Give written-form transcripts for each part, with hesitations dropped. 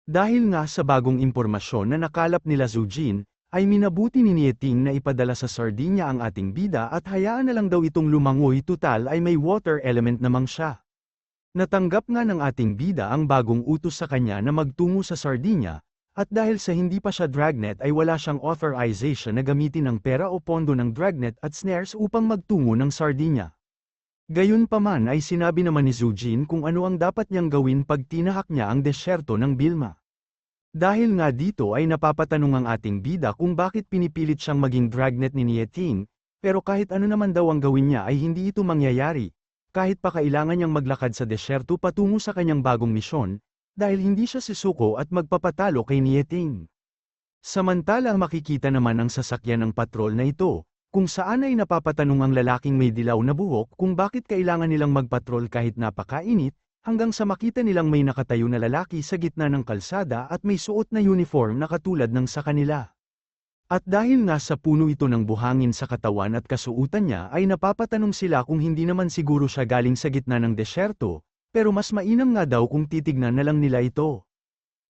Dahil nga sa bagong impormasyon na nakalap nila Zujin, ay minabuti ni Nieting na ipadala sa Sardinia ang ating bida at hayaan na lang daw itong lumangoy, tutal ay may water element namang siya. Natanggap nga ng ating bida ang bagong utos sa kanya na magtungo sa Sardinia, at dahil sa hindi pa siya dragnet ay wala siyang authorization na gamitin ang pera o pondo ng dragnet at snares upang magtungo ng Sardinia. Gayunpaman ay sinabi naman ni Zujin kung ano ang dapat niyang gawin pag tinahak niya ang desyerto ng Bilma. Dahil nga dito ay napapatanong ang ating bida kung bakit pinipilit siyang maging dragnet ni Nieting, pero kahit ano naman daw ang gawin niya ay hindi ito mangyayari, kahit pa kailangan niyang maglakad sa desyerto patungo sa kanyang bagong misyon, dahil hindi siya sisuko at magpapatalo kay Nieting. Samantala makikita naman ang sasakyan ng patrol na ito, kung saan ay napapatanong ang lalaking may dilaw na buhok kung bakit kailangan nilang magpatrol kahit napakainit, hanggang sa makita nilang may nakatayo na lalaki sa gitna ng kalsada at may suot na uniform na katulad ng sa kanila. At dahil nga sa puno ito ng buhangin sa katawan at kasuutan niya ay napapatanong sila kung hindi naman siguro siya galing sa gitna ng desyerto, pero mas mainam nga daw kung titignan na lang nila ito.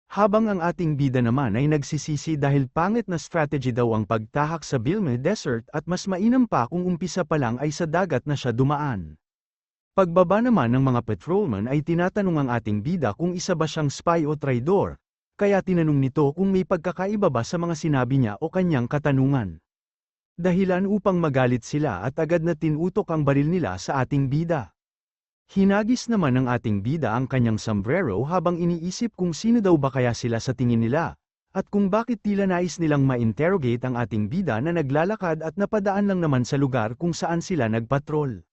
Habang ang ating bida naman ay nagsisisi dahil pangit na strategy daw ang pagtahak sa Bilma Desert at mas mainam pa kung umpisa pa lang ay sa dagat na siya dumaan. Pagbaba naman ng mga patrolman ay tinatanong ang ating bida kung isa ba siyang spy o traidor, kaya tinanong nito kung may pagkakaiba ba sa mga sinabi niya o kanyang katanungan. Dahilan upang magalit sila at agad na tinutok ang baril nila sa ating bida. Hinagis naman ng ating bida ang kanyang sombrero habang iniisip kung sino daw ba kaya sila sa tingin nila, at kung bakit tila nais nilang ma-interrogate ang ating bida na naglalakad at napadaan lang naman sa lugar kung saan sila nagpatrol.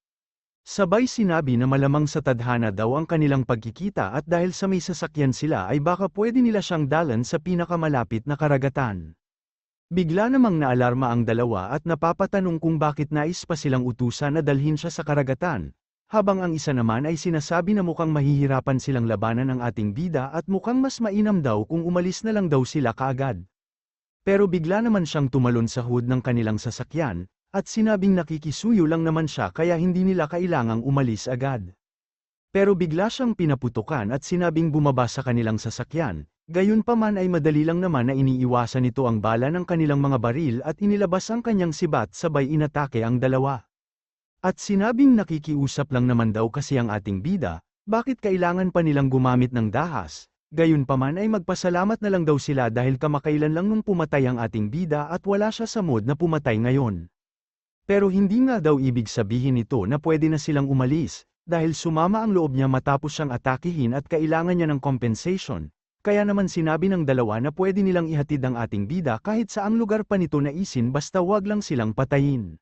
Sabay sinabi na malamang sa tadhana daw ang kanilang pagkikita at dahil sa may sasakyan sila ay baka pwede nila siyang dalan sa pinakamalapit na karagatan. Bigla namang naalarma ang dalawa at napapatanong kung bakit nais pa silang utusan na dalhin siya sa karagatan, habang ang isa naman ay sinasabi na mukhang mahihirapan silang labanan ang ating bida at mukhang mas mainam daw kung umalis na lang daw sila kaagad. Pero bigla naman siyang tumalon sa hood ng kanilang sasakyan, at sinabing nakikisuyo lang naman siya kaya hindi nila kailangang umalis agad. Pero bigla siyang pinaputukan at sinabing bumaba sa kanilang sasakyan, gayunpaman ay madali lang naman na iniiwasan nito ang bala ng kanilang mga baril at inilabas ang kanyang sibat sabay inatake ang dalawa. At sinabing nakikiusap lang naman daw kasi ang ating bida, bakit kailangan pa nilang gumamit ng dahas, gayunpaman ay magpasalamat na lang daw sila dahil kamakailan lang nung pumatay ang ating bida at wala siya sa mood na pumatay ngayon. Pero hindi nga daw ibig sabihin nito na pwede na silang umalis, dahil sumama ang loob niya matapos siyang atakihin at kailangan niya ng compensation, kaya naman sinabi ng dalawa na pwede nilang ihatid ang ating bida kahit saang lugar pa nito naisin basta wag lang silang patayin.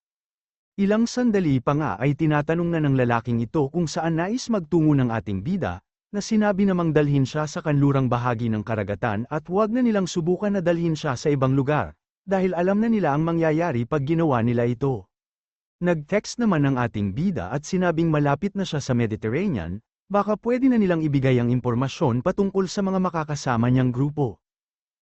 Ilang sandali pa nga ay tinatanong na ng lalaking ito kung saan nais magtungo ng ating bida, na sinabi namang dalhin siya sa kanlurang bahagi ng karagatan at wag na nilang subukan na dalhin siya sa ibang lugar, dahil alam na nila ang mangyayari pag ginawa nila ito. Nag-text naman ang ating bida at sinabing malapit na siya sa Mediterranean, baka pwede na nilang ibigay ang impormasyon patungkol sa mga makakasama niyang grupo.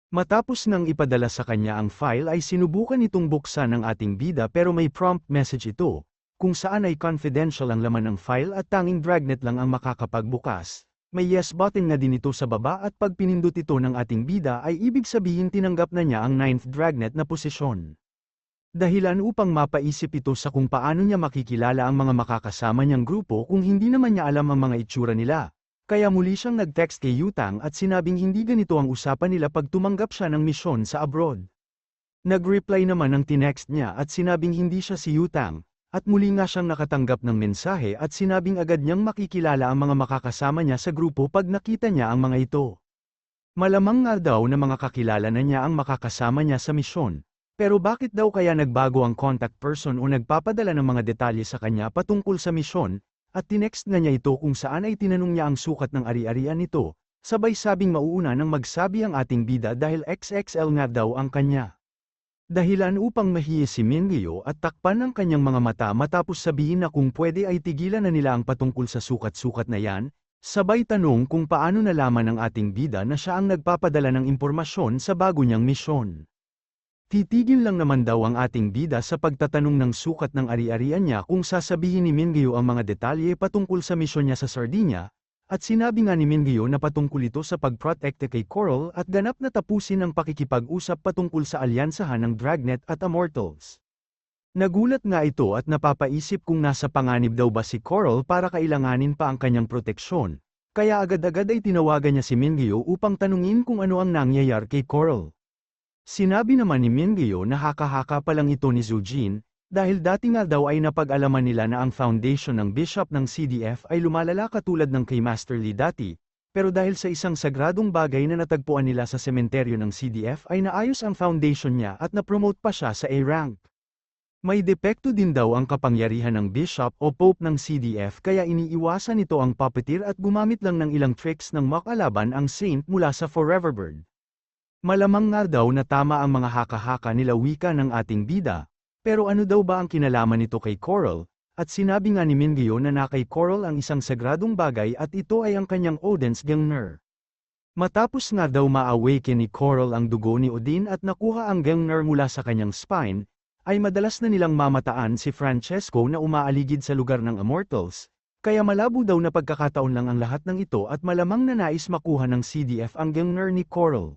Matapos nang ipadala sa kanya ang file ay sinubukan itong buksan ng ating bida pero may prompt message ito, kung saan ay confidential ang laman ng file at tanging dragnet lang ang makakapagbukas. May yes button na din ito sa baba at pag pinindot ito ng ating bida ay ibig sabihin tinanggap na niya ang 9th dragnet na posisyon. Dahilan upang mapaisip ito sa kung paano niya makikilala ang mga makakasama niyang grupo kung hindi naman niya alam ang mga itsura nila. Kaya muli siyang nag-text kay Yutang at sinabing hindi ganito ang usapan nila pag tumanggap siya ng misyon sa abroad. Nag-reply naman ang tinext niya at sinabing hindi siya si Yutang, at muli nga siyang nakatanggap ng mensahe at sinabing agad niyang makikilala ang mga makakasama niya sa grupo pag nakita niya ang mga ito. Malamang nga daw na mga kakilala na niya ang makakasama niya sa misyon. Pero bakit daw kaya nagbago ang contact person o nagpapadala ng mga detalye sa kanya patungkol sa misyon, at tinext na niya ito kung saan ay tinanong niya ang sukat ng ari-arian nito, sabay sabing mauuna nang magsabi ang ating bida dahil XXL nga daw ang kanya. Dahilan upang mahiya si Mingyo at takpan ang kanyang mga mata matapos sabihin na kung pwede ay tigilan na nila ang patungkol sa sukat-sukat na yan, sabay tanong kung paano nalaman ng ating bida na siya ang nagpapadala ng impormasyon sa bago niyang misyon. Titigil lang naman daw ang ating bida sa pagtatanong ng sukat ng ari-arian niya kung sasabihin ni Mingyo ang mga detalye patungkol sa misyon niya sa Sardinia, At sinabi nga ni Mingyo na patungkol ito sa pagprotekte kay Coral at ganap na tapusin ang pakikipag-usap patungkol sa alyansahan ng Dragnet at Immortals. Nagulat nga ito at napapaisip kung nasa panganib daw ba si Coral para kailanganin pa ang kanyang proteksyon, kaya agad-agad ay tinawagan niya si Mingyo upang tanungin kung ano ang nangyayari kay Coral. Sinabi naman ni Mingyo na haka-haka pa lang ito ni Zujin, dahil dati nga daw ay napag-alaman nila na ang foundation ng bishop ng CDF ay lumalala katulad ng kay Master Lee dati, pero dahil sa isang sagradong bagay na natagpuan nila sa sementeryo ng CDF ay naayos ang foundation niya at na-promote pa siya sa A-rank. May depekto din daw ang kapangyarihan ng bishop o pope ng CDF kaya iniiwasan nito ang puppeteer at gumamit lang ng ilang tricks ng makalaban ang saint mula sa Foreverbird. Malamang nga daw na tama ang mga haka-haka nila wika ng ating bida, pero ano daw ba ang kinalaman nito kay Coral, at sinabi nga ni Mingyo na kay Coral ang isang sagradong bagay at ito ay ang kanyang Odin's Gengner. Matapos nga daw ma-awaken ni Coral ang dugo ni Odin at nakuha ang Gengner mula sa kanyang spine, ay madalas na nilang mamataan si Francesco na umaaligid sa lugar ng Immortals, kaya malabo daw na pagkakataon lang ang lahat ng ito at malamang na nais makuha ng CDF ang Gengner ni Coral.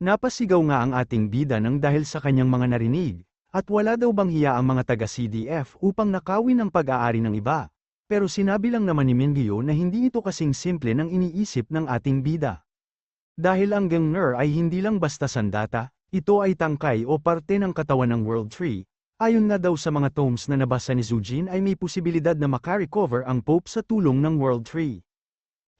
Napasigaw nga ang ating bida nang dahil sa kanyang mga narinig, at wala daw bang hiya ang mga taga-CDF upang nakawin ang pag-aari ng iba, pero sinabi lang naman ni Mingyo na hindi ito kasing simple ng iniisip ng ating bida. Dahil ang Gengner ay hindi lang basta sandata, ito ay tangkay o parte ng katawan ng World Tree, ayon nga daw sa mga tomes na nabasa ni Zujin ay may posibilidad na makarecover ang Pope sa tulong ng World Tree.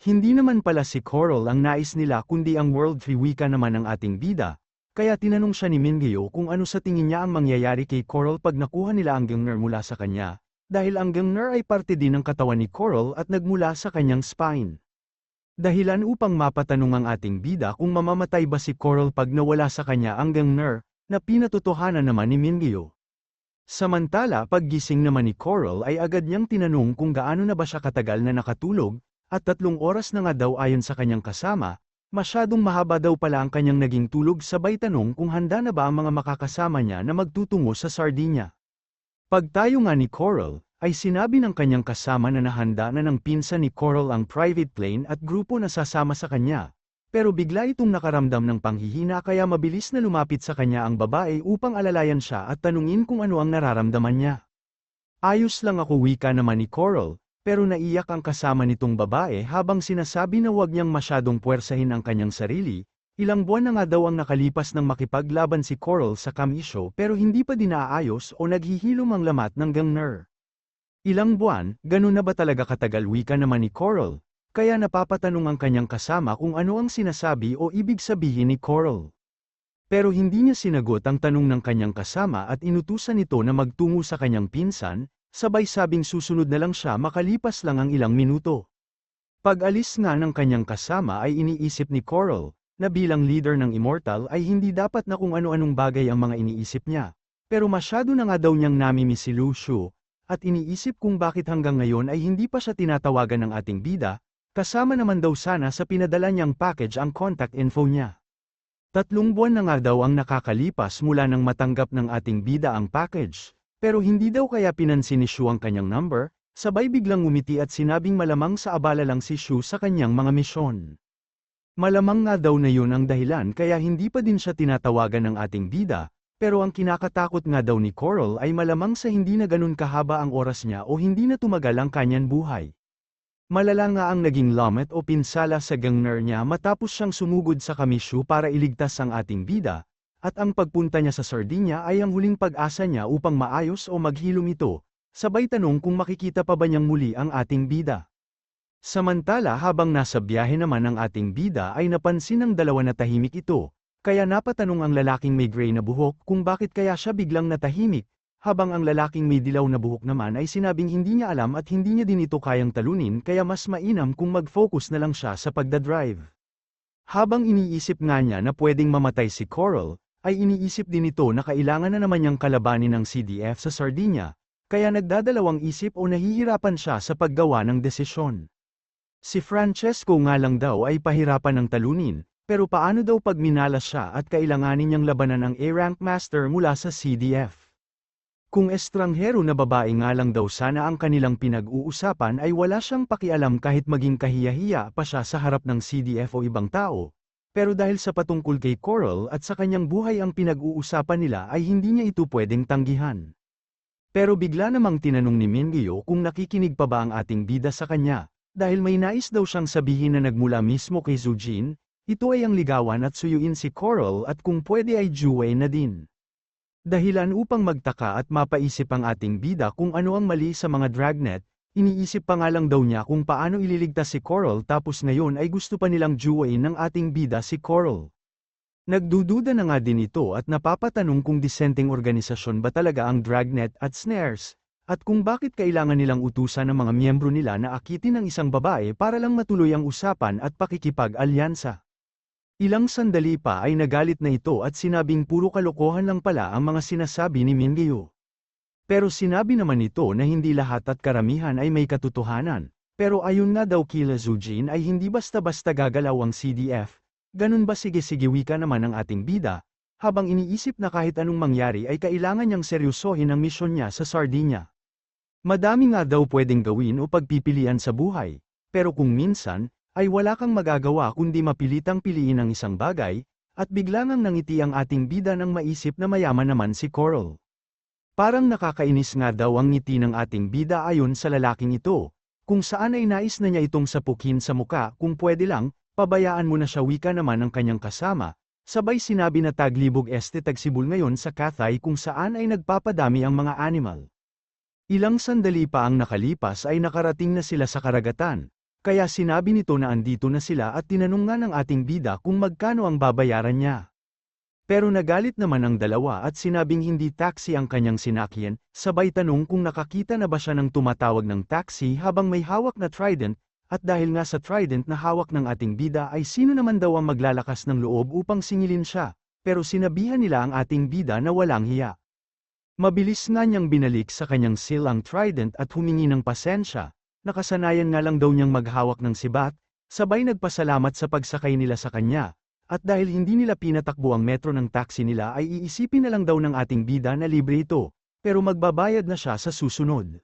Hindi naman pala si Coral ang nais nila kundi ang World Tree wika naman ang ating bida, kaya tinanong siya ni Mingyo kung ano sa tingin niya ang mangyayari kay Coral pag nakuha nila ang Gengner mula sa kanya, dahil ang Gengner ay parte din ng katawan ni Coral at nagmula sa kanyang spine. Dahilan upang mapatanong ang ating bida kung mamamatay ba si Coral pag nawala sa kanya ang Gengner, na pinatotohanan naman ni Mingyo. Samantala paggising naman ni Coral ay agad niyang tinanong kung gaano na ba siya katagal na nakatulog, at 3 oras na nga daw ayon sa kanyang kasama, masyadong mahaba daw pala ang kanyang naging tulog sabay tanong kung handa na ba ang mga makakasama niya na magtutungo sa Sardinia. Pagtayo nga ni Coral, ay sinabi ng kanyang kasama na nahanda na ng pinsan ni Coral ang private plane at grupo na sasama sa kanya, pero bigla itong nakaramdam ng panghihina kaya mabilis na lumapit sa kanya ang babae upang alalayan siya at tanungin kung ano ang nararamdaman niya. Ayos lang ako wika naman ni Coral, pero naiyak ang kasama nitong babae habang sinasabi na huwag niyang masyadong puwersahin ang kanyang sarili. Ilang buwan na nga daw ang nakalipas nang makipaglaban si Coral sa kamisyo pero hindi pa din naaayos o naghihilom ang lamat ng Gengner. Ilang buwan, ganun na ba talaga katagal wika naman ni Coral, kaya napapatanong ang kanyang kasama kung ano ang sinasabi o ibig sabihin ni Coral. Pero hindi niya sinagot ang tanong ng kanyang kasama at inutusan nito na magtungo sa kanyang pinsan, sabay sabing susunod na lang siya makalipas lang ang ilang minuto. Pag-alis nga ng kanyang kasama ay iniisip ni Coral, na bilang leader ng Immortal ay hindi dapat na kung ano-anong bagay ang mga iniisip niya, pero masyado na nga daw niyang namimiss si Lu Shu, at iniisip kung bakit hanggang ngayon ay hindi pa siya tinatawagan ng ating bida, kasama naman daw sana sa pinadala niyang package ang contact info niya. 3 buwan na nga daw ang nakakalipas mula nang matanggap ng ating bida ang package. Pero hindi daw kaya pinansin ni Shu ang kanyang number, sabay biglang ngumiti at sinabing malamang sa abala lang si Shu sa kanyang mga misyon. Malamang nga daw na yun ang dahilan kaya hindi pa din siya tinatawagan ng ating bida, pero ang kinakatakot nga daw ni Coral ay malamang sa hindi na ganun kahaba ang oras niya o hindi na tumagal ang kanyang buhay. Malala nga ang naging lamat o pinsala sa Gengner niya matapos siyang sumugod sa kamisyo para iligtas ang ating bida, at ang pagpunta niya sa Sardinia ay ang huling pag-asa niya upang maayos o maghilom ito, sabay tanong kung makikita pa ba niyang muli ang ating bida. Samantala habang nasa biyahe naman ang ating bida ay napansin ng dalawa na tahimik ito, kaya napatanong ang lalaking may gray na buhok kung bakit kaya siya biglang natahimik, habang ang lalaking may dilaw na buhok naman ay sinabing hindi niya alam at hindi niya din ito kayang talunin kaya mas mainam kung mag-focus na lang siya sa pagdadrive. Habang iniisip nga niya na pwedeng mamatay si Coral, ay iniisip din ito na kailangan na naman niyang kalabanin ng CDF sa Sardinia, kaya nagdadalawang isip o nahihirapan siya sa paggawa ng desisyon. Si Francesco nga lang daw ay pahirapan ng talunin, pero paano daw pag minalas siya at kailanganin niyang labanan ang A-rank master mula sa CDF? Kung estranghero na babae nga lang daw sana ang kanilang pinag-uusapan ay wala siyang pakialam kahit maging kahiya-hiya pa siya sa harap ng CDF o ibang tao. Pero dahil sa patungkol kay Coral at sa kanyang buhay ang pinag-uusapan nila ay hindi niya ito pwedeng tanggihan. Pero bigla namang tinanong ni Mingyo kung nakikinig pa ba ang ating bida sa kanya, dahil may nais daw siyang sabihin na nagmula mismo kay Zoojin, ito ay ang ligawan at suyuin si Coral at kung pwede ay Juwei na din. Dahilan upang magtaka at mapaisip ang ating bida kung ano ang mali sa mga dragnet, iniisip pa nga lang daw niya kung paano ililigtas si Coral tapos ngayon ay gusto pa nilang Juwei ng ating bida si Coral. Nagdududa na nga din ito at napapatanong kung disenteng organisasyon ba talaga ang dragnet at snares, at kung bakit kailangan nilang utusan ng mga miyembro nila na akitin ang isang babae para lang matuloy ang usapan at pakikipag-alyansa. Ilang sandali pa ay nagalit na ito at sinabing puro kalokohan lang pala ang mga sinasabi ni Mingyo. Pero sinabi naman nito na hindi lahat at karamihan ay may katotohanan, pero ayon nga daw kila Zoojin ay hindi basta-basta gagalaw ang CDF, ganun ba sige-sige wika naman ang ating bida, habang iniisip na kahit anong mangyari ay kailangan niyang seryosohin ang misyon niya sa Sardinia. Madami nga daw pwedeng gawin o pagpipilian sa buhay, pero kung minsan, ay wala kang magagawa kundi mapilitang piliin ang isang bagay, at bigla ngang nangiti ang ating bida nang maisip na mayaman naman si Coral. Parang nakakainis nga daw ang ngiti ng ating bida ayon sa lalaking ito, kung saan ay nais na niya itong sapukin sa muka kung pwede lang, pabayaan mo na siya wika naman ang kanyang kasama, sabay sinabi na taglibog este tagsibol ngayon sa Cathay kung saan ay nagpapadami ang mga animal. Ilang sandali pa ang nakalipas ay nakarating na sila sa karagatan. Kaya sinabi nito na andito na sila at tinanong nga ng ating bida kung magkano ang babayaran niya. Pero nagalit naman ang dalawa at sinabing hindi taxi ang kanyang sinakyan, sabay tanong kung nakakita na ba siya ng tumatawag ng taxi habang may hawak na trident, at dahil nga sa trident na hawak ng ating bida ay sino naman daw ang maglalakas ng loob upang singilin siya, pero sinabihan nila ang ating bida na walang hiya. Mabilis nga niyang binalik sa kanyang seal ang trident at humingi ng pasensya. Nakasanayan nga lang daw niyang maghawak ng sibat, sabay nagpasalamat sa pagsakay nila sa kanya, at dahil hindi nila pinatakbo ang metro ng taxi nila ay iisipin na lang daw ng ating bida na libre ito, pero magbabayad na siya sa susunod.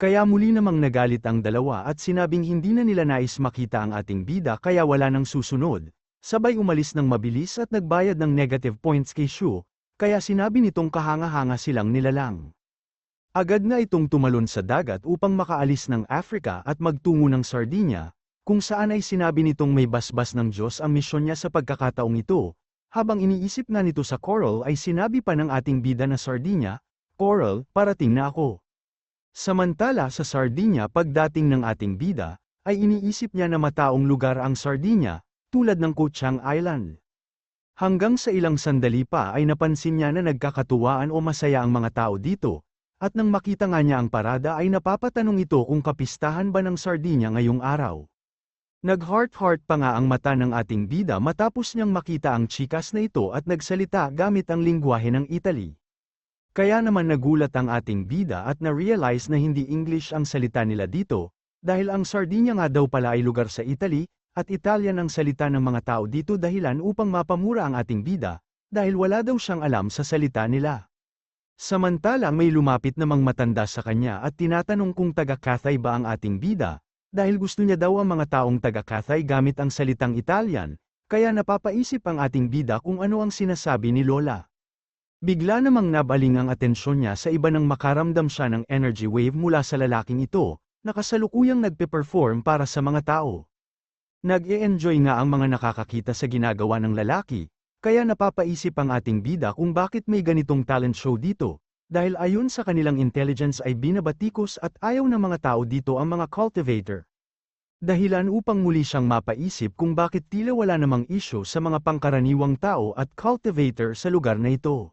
Kaya muli namang nagalit ang dalawa at sinabing hindi na nila nais makita ang ating bida kaya wala nang susunod, sabay umalis ng mabilis at nagbayad ng negative points kay Shu, kaya sinabi nitong kahanga-hanga silang nilalang. Agad na itong tumalon sa dagat upang makaalis ng Africa at magtungo ng Sardinia, kung saan ay sinabi nitong may basbas ng Diyos ang misyon niya sa pagkakataong ito. Habang iniisip nga nito sa Coral ay sinabi pa ng ating bida na Sardinia, Coral, parating na ako. Samantala sa Sardinia pagdating ng ating bida, ay iniisip niya na mataong lugar ang Sardinia, tulad ng Kuchang Island. Hanggang sa ilang sandali pa ay napansin niya na nagkakatuwaan o masaya ang mga tao dito. At nang makita nga niya ang parada ay napapatanong ito kung kapistahan ba ng Sardinia ngayong araw. Nag-heart-heart pa nga ang mata ng ating bida matapos niyang makita ang chikas na ito at nagsalita gamit ang lingwahe ng Italy. Kaya naman nagulat ang ating bida at na-realize na hindi English ang salita nila dito, dahil ang Sardinia nga daw pala ay lugar sa Italy, at Italian ang salita ng mga tao dito dahilan upang mapamura ang ating bida, dahil wala daw siyang alam sa salita nila. Samantalang may lumapit namang matanda sa kanya at tinatanong kung taga-Cathay ba ang ating bida, dahil gusto niya daw ang mga taong taga-Cathay gamit ang salitang Italian, kaya napapaisip ang ating bida kung ano ang sinasabi ni Lola. Bigla namang nabaling ang atensyon niya sa iba nang makaramdam siya ng energy wave mula sa lalaking ito, na kasalukuyang nagpe-perform para sa mga tao. Nag-e-enjoy nga ang mga nakakakita sa ginagawa ng lalaki. Kaya napapaisip ang ating bida kung bakit may ganitong talent show dito, dahil ayon sa kanilang intelligence ay binabatikos at ayaw ng mga tao dito ang mga cultivator. Dahilan upang muli siyang mapaisip kung bakit tila wala namang isyu sa mga pangkaraniwang tao at cultivator sa lugar na ito.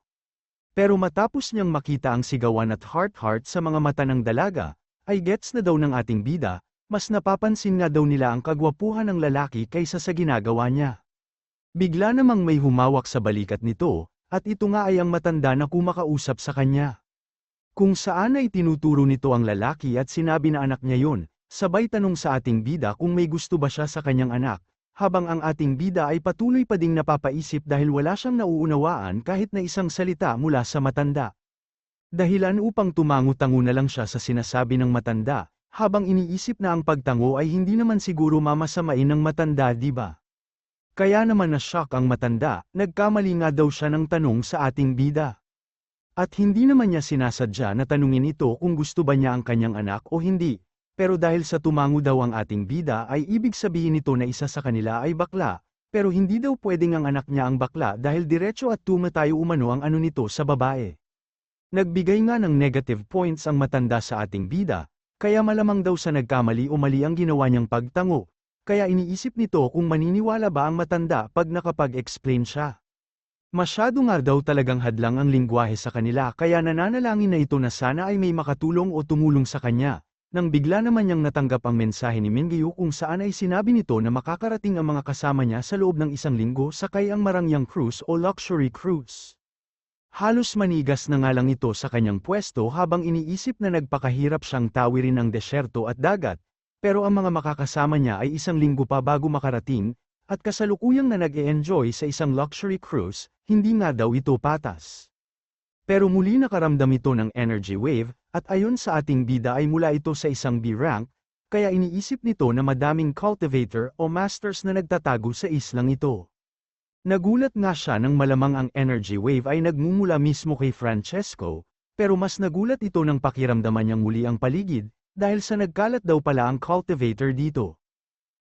Pero matapos niyang makita ang sigawan at heart-heart sa mga mata ng dalaga, ay gets na daw ng ating bida, mas napapansin nga daw nila ang kagwapuhan ng lalaki kaysa sa ginagawa niya. Bigla namang may humawak sa balikat nito, at ito nga ay ang matanda na kumakausap sa kanya. Kung saan ay tinuturo nito ang lalaki at sinabi na anak niya yun, sabay tanong sa ating bida kung may gusto ba siya sa kanyang anak, habang ang ating bida ay patuloy pa ding napapaisip dahil wala siyang nauunawaan kahit na isang salita mula sa matanda. Dahilan upang tumango-tango na lang siya sa sinasabi ng matanda, habang iniisip na ang pagtango ay hindi naman siguro mamasamain ng matanda, di ba? Kaya naman na-shock ang matanda, nagkamali nga daw siya ng tanong sa ating bida. At hindi naman niya sinasadya na tanungin ito kung gusto ba niya ang kanyang anak o hindi, pero dahil sa tumango daw ang ating bida ay ibig sabihin nito na isa sa kanila ay bakla, pero hindi daw pwedeng ang anak niya ang bakla dahil diretso at tumatayo umano ang ano nito sa babae. Nagbigay nga ng negative points ang matanda sa ating bida, kaya malamang daw sa nagkamali o mali ang ginawa niyang pagtango, kaya iniisip nito kung maniniwala ba ang matanda pag nakapag-explain siya. Masyado nga daw talagang hadlang ang lingwahe sa kanila kaya nananalangin na ito na sana ay may makatulong o tumulong sa kanya, nang bigla naman niyang natanggap ang mensahe ni Mingyu kung saan ay sinabi nito na makakarating ang mga kasama niya sa loob ng isang linggo sakay ang marangyang cruise o luxury cruise. Halos manigas na nga lang ito sa kanyang pwesto habang iniisip na nagpakahirap siyang tawirin ang desyerto at dagat, pero ang mga makakasama niya ay isang linggo pa bago makarating, at kasalukuyang na nag-e-enjoy sa isang luxury cruise, hindi nga daw ito patas. Pero muli nakaramdam ito ng energy wave, at ayon sa ating bida ay mula ito sa isang B-rank, kaya iniisip nito na madaming cultivator o masters na nagtatago sa islang ito. Nagulat nga siya nang malamang ang energy wave ay nagmumula mismo kay Francesco, pero mas nagulat ito nang pakiramdaman niyang muli ang paligid, dahil sa nagkalat daw pala ang cultivator dito.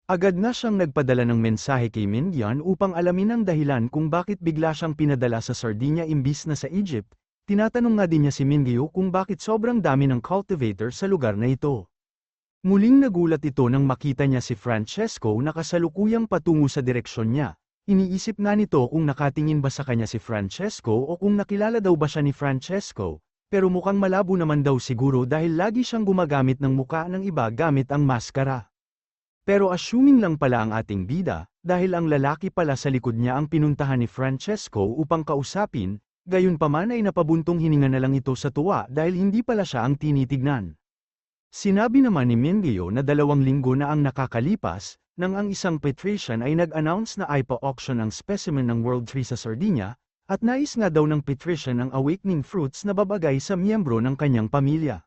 Agad na siyang nagpadala ng mensahe kay Mingyan upang alamin ang dahilan kung bakit bigla siyang pinadala sa Sardinia imbis na sa Egypt. Tinatanong nga din niya si Mingyu kung bakit sobrang dami ng cultivator sa lugar na ito. Muling nagulat ito nang makita niya si Francesco na kasalukuyang patungo sa direksyon niya. Iniisip nga nito kung nakatingin ba sa kanya si Francesco o kung nakilala daw ba siya ni Francesco, pero mukhang malabo naman daw siguro dahil lagi siyang gumagamit ng muka ng iba gamit ang maskara. Pero assuming lang pala ang ating bida, dahil ang lalaki pala sa likod niya ang pinuntahan ni Francesco upang kausapin, gayunpaman ay napabuntong hininga na lang ito sa tuwa dahil hindi pala siya ang tinitignan. Sinabi naman ni Mingyu na 2 linggo na ang nakakalipas, nang ang isang patrician ay nag-announce na ipa-auction ang specimen ng World Tree sa Sardinia, at nais nga daw ng patrician ang awakening fruits na babagay sa miyembro ng kanyang pamilya.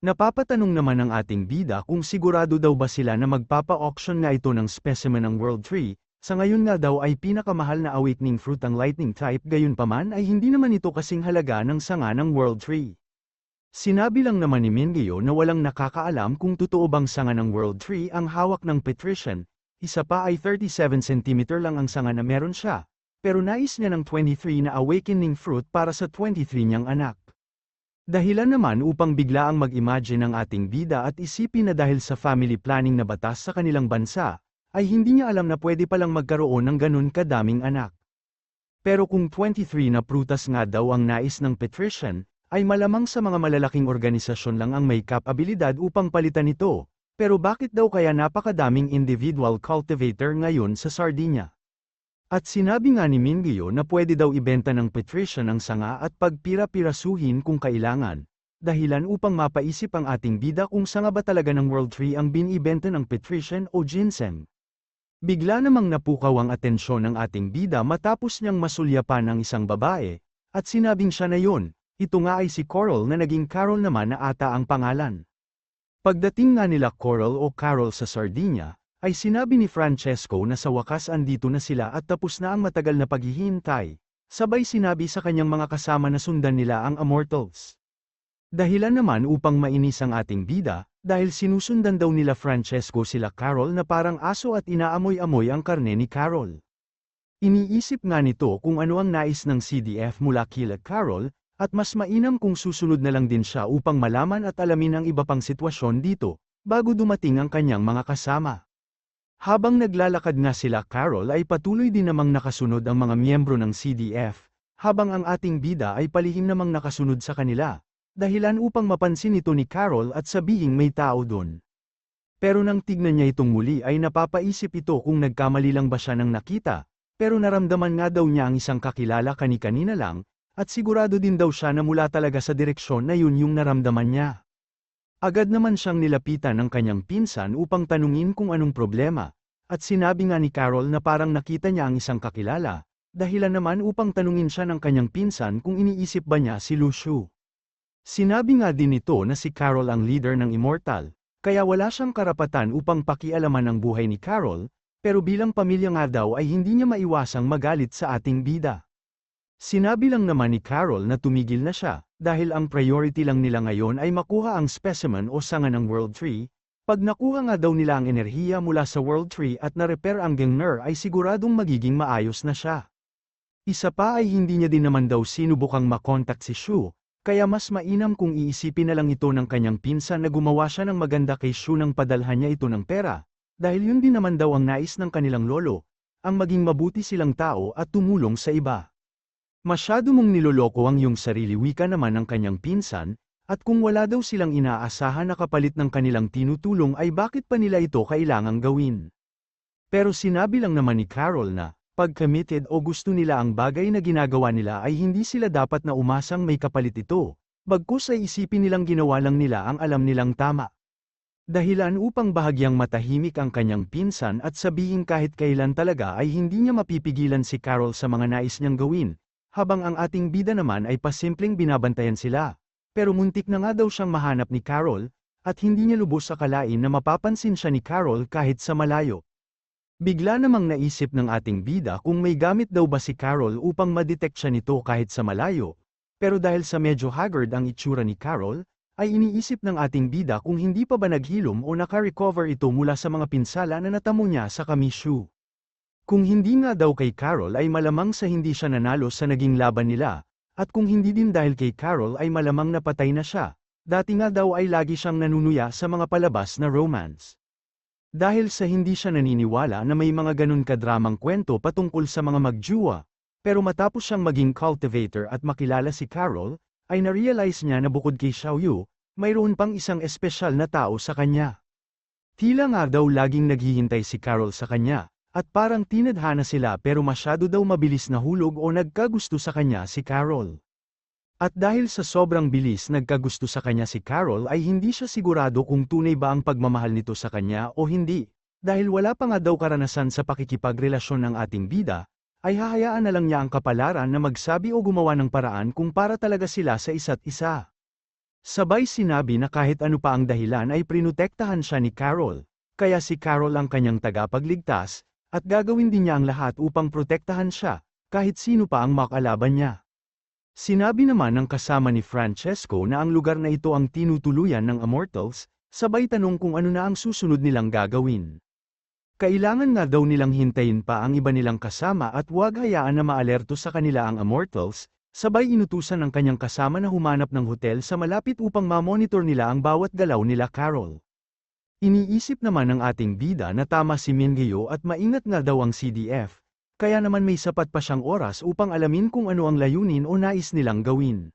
Napapatanong naman ang ating bida kung sigurado daw ba sila na magpapa-auction nga ito ng specimen ng World Tree, sa ngayon nga daw ay pinakamahal na awakening fruit ang lightning type gayunpaman ay hindi naman ito kasing halaga ng sanga ng World Tree. Sinabi lang naman ni Mingyu na walang nakakaalam kung totoo bang sanga ng World Tree ang hawak ng patrician, isa pa ay 37 cm lang ang sanga na meron siya, pero nais niya ng 23 na awakening fruit para sa 23 niyang anak. Dahilan naman upang biglaang mag-imagine ang ating bida at isipin na dahil sa family planning na batas sa kanilang bansa, ay hindi niya alam na pwede palang magkaroon ng ganun kadaming anak. Pero kung 23 na prutas nga daw ang nais ng patrician, ay malamang sa mga malalaking organisasyon lang ang may kapabilidad upang palitan ito, pero bakit daw kaya napakadaming individual cultivator ngayon sa Sardinia? At sinabi nga ni Mingyu na pwede daw ibenta ng patrician ang sanga at pagpira-pirasuhin kung kailangan, dahilan upang mapaisip ang ating bida kung sanga ba talaga ng World Tree ang binibenta ng patrician o ginseng. Bigla namang napukaw ang atensyon ng ating bida matapos niyang masulyapan ang isang babae, at sinabing siya na yun, ito nga ay si Coral na naging Carol naman na ata ang pangalan. Pagdating nga nila Coral o Carol sa Sardinia, ay sinabi ni Francesco na sa wakas andito na sila at tapos na ang matagal na paghihintay, sabay sinabi sa kanyang mga kasama na sundan nila ang Immortals. Dahilan naman upang mainis ang ating bida, dahil sinusundan daw nila Francesco sila Carol na parang aso at inaamoy-amoy ang karne ni Carol. Iniisip nga nito kung ano ang nais ng CDF mula kila Carol, at mas mainam kung susunod na lang din siya upang malaman at alamin ang iba pang sitwasyon dito, bago dumating ang kanyang mga kasama. Habang naglalakad nga sila Carol ay patuloy din namang nakasunod ang mga miyembro ng CDF, habang ang ating bida ay palihim namang nakasunod sa kanila, dahilan upang mapansin ito ni Carol at sabihing may tao doon. Pero nang tignan niya itong muli ay napapaisip ito kung nagkamali lang ba siya ng nakita, pero naramdaman nga daw niya ang isang kakilala kani-kanina lang, at sigurado din daw siya na mula talaga sa direksyon na yun yung naramdaman niya. Agad naman siyang nilapitan ng kanyang pinsan upang tanungin kung anong problema, at sinabi nga ni Carol na parang nakita niya ang isang kakilala, dahilan naman upang tanungin siya ng kanyang pinsan kung iniisip ba niya si Lucio. Sinabi nga din nito na si Carol ang leader ng Immortal, kaya wala siyang karapatan upang pakialaman ang buhay ni Carol, pero bilang pamilya nga daw ay hindi niya maiwasang magalit sa ating bida. Sinabi lang naman ni Carol na tumigil na siya, dahil ang priority lang nila ngayon ay makuha ang specimen o sanga ng World Tree. Pag nakuha nga daw nila ang enerhiya mula sa World Tree at na-repair ang Gengner ay siguradong magiging maayos na siya. Isa pa ay hindi niya din naman daw sinubukang makontak si Shu, kaya mas mainam kung iisipin na lang ito ng kanyang pinsan na gumawa siya ng maganda kay Shu nang padalhan niya ito ng pera, dahil yun din naman daw ang nais ng kanilang lolo, ang maging mabuti silang tao at tumulong sa iba. Masyado mong niloloko ang iyong sarili, wika naman ng kanyang pinsan, at kung wala daw silang inaasahan na kapalit ng kanilang tinutulong ay bakit pa nila ito kailangang gawin. Pero sinabi lang naman ni Carol na, pag committed o gusto nila ang bagay na ginagawa nila ay hindi sila dapat na umasang may kapalit ito, bagkus ay isipin nilang ginawa lang nila ang alam nilang tama. Dahilan upang bahagyang matahimik ang kanyang pinsan at sabihin kahit kailan talaga ay hindi niya mapipigilan si Carol sa mga nais niyang gawin, habang ang ating bida naman ay pasimpleng binabantayan sila. Pero muntik na nga daw siyang mahanap ni Carol, at hindi niya lubos akalain na mapapansin siya ni Carol kahit sa malayo. Bigla namang naisip ng ating bida kung may gamit daw ba si Carol upang madetect siya nito kahit sa malayo, pero dahil sa medyo haggard ang itsura ni Carol, ay iniisip ng ating bida kung hindi pa ba naghilom o naka-recover ito mula sa mga pinsala na natamo niya sa kamisyu. Kung hindi nga daw kay Carol ay malamang sa hindi siya nanalo sa naging laban nila, at kung hindi din dahil kay Carol ay malamang napatay na siya, dati nga daw ay lagi siyang nanunuya sa mga palabas na romance. Dahil sa hindi siya naniniwala na may mga ganun kadramang kwento patungkol sa mga magjuwa, pero matapos siyang maging cultivator at makilala si Carol, ay na-realize niya na bukod kay Xiaoyu, mayroon pang isang espesyal na tao sa kanya. Tila nga daw laging naghihintay si Carol sa kanya, at parang tinadhana sila pero masyado daw mabilis nahulog o nagkagusto sa kanya si Carol. At dahil sa sobrang bilis nagkagusto sa kanya si Carol ay hindi siya sigurado kung tunay ba ang pagmamahal nito sa kanya o hindi, dahil wala pa nga daw karanasan sa pakikipagrelasyon ng ating bida, ay hahayaan na lang niya ang kapalaran na magsabi o gumawa ng paraan kung para talaga sila sa isa't isa. Sabay sinabi na kahit ano pa ang dahilan ay prinotektahan siya ni Carol, kaya si Carol ang kanyang tagapagligtas, at gagawin din niya ang lahat upang protektahan siya, kahit sino pa ang makalaban niya. Sinabi naman ng kasama ni Francesco na ang lugar na ito ang tinutuluyan ng Immortals, sabay tanong kung ano na ang susunod nilang gagawin. Kailangan nga daw nilang hintayin pa ang iba nilang kasama at huwag hayaan na maalerto sa kanila ang Immortals, sabay inutusan ng kanyang kasama na humanap ng hotel sa malapit upang ma-monitor nila ang bawat galaw nila Carol. Iniisip naman ng ating bida na tama si Mingyo at maingat nga daw ang CDF, kaya naman may sapat pa siyang oras upang alamin kung ano ang layunin o nais nilang gawin.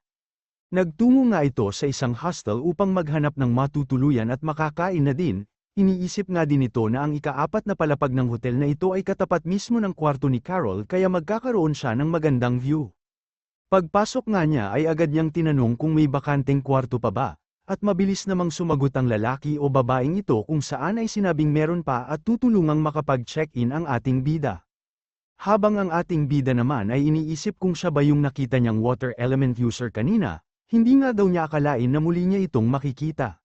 Nagtungo nga ito sa isang hostel upang maghanap ng matutuluyan at makakain na din, iniisip nga din ito na ang ika-4 na palapag ng hotel na ito ay katapat mismo ng kwarto ni Carol kaya magkakaroon siya ng magandang view. Pagpasok nga niya ay agad niyang tinanong kung may bakanteng kwarto pa ba. At mabilis namang sumagot ang lalaki o babaeng ito kung saan ay sinabing meron pa at tutulungang makapag-check-in ang ating bida. Habang ang ating bida naman ay iniisip kung siya ba yung nakita niyang water element user kanina, hindi nga daw niya akalain na muli niya itong makikita.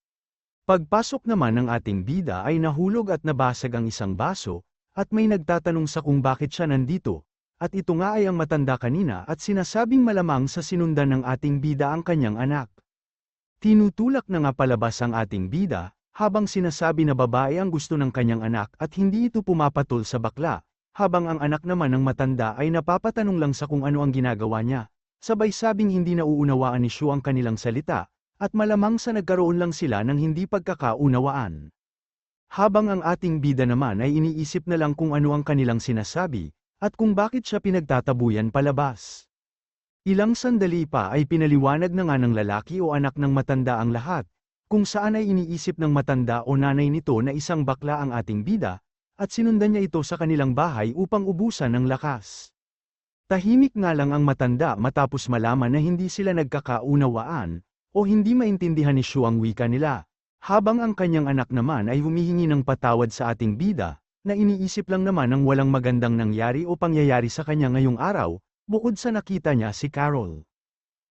Pagpasok naman ng ating bida ay nahulog at nabasag ang isang baso, at may nagtatanong sa kung bakit siya nandito, at ito nga ay ang matanda kanina at sinasabing malamang sa sinundan ng ating bida ang kanyang anak. Tinutulak na nga palabas ang ating bida, habang sinasabi na babae ang gusto ng kanyang anak at hindi ito pumapatol sa bakla, habang ang anak naman ng matanda ay napapatanong lang sa kung ano ang ginagawa niya, sabay sabing hindi nauunawaan ni Shu ang kanilang salita, at malamang sa nagkaroon lang sila ng hindi pagkakaunawaan. Habang ang ating bida naman ay iniisip na lang kung ano ang kanilang sinasabi, at kung bakit siya pinagtatabuyan palabas. Ilang sandali pa ay pinaliwanag na nga ng lalaki o anak ng matanda ang lahat, kung saan ay iniisip ng matanda o nanay nito na isang bakla ang ating bida, at sinundan niya ito sa kanilang bahay upang ubusan ng lakas. Tahimik nga lang ang matanda matapos malaman na hindi sila nagkakaunawaan, o hindi maintindihan ni Shu ang wika nila, habang ang kanyang anak naman ay humihingi ng patawad sa ating bida, na iniisip lang naman ng walang magandang nangyari o pangyayari sa kanya ngayong araw, bukod sa nakita niya si Carol.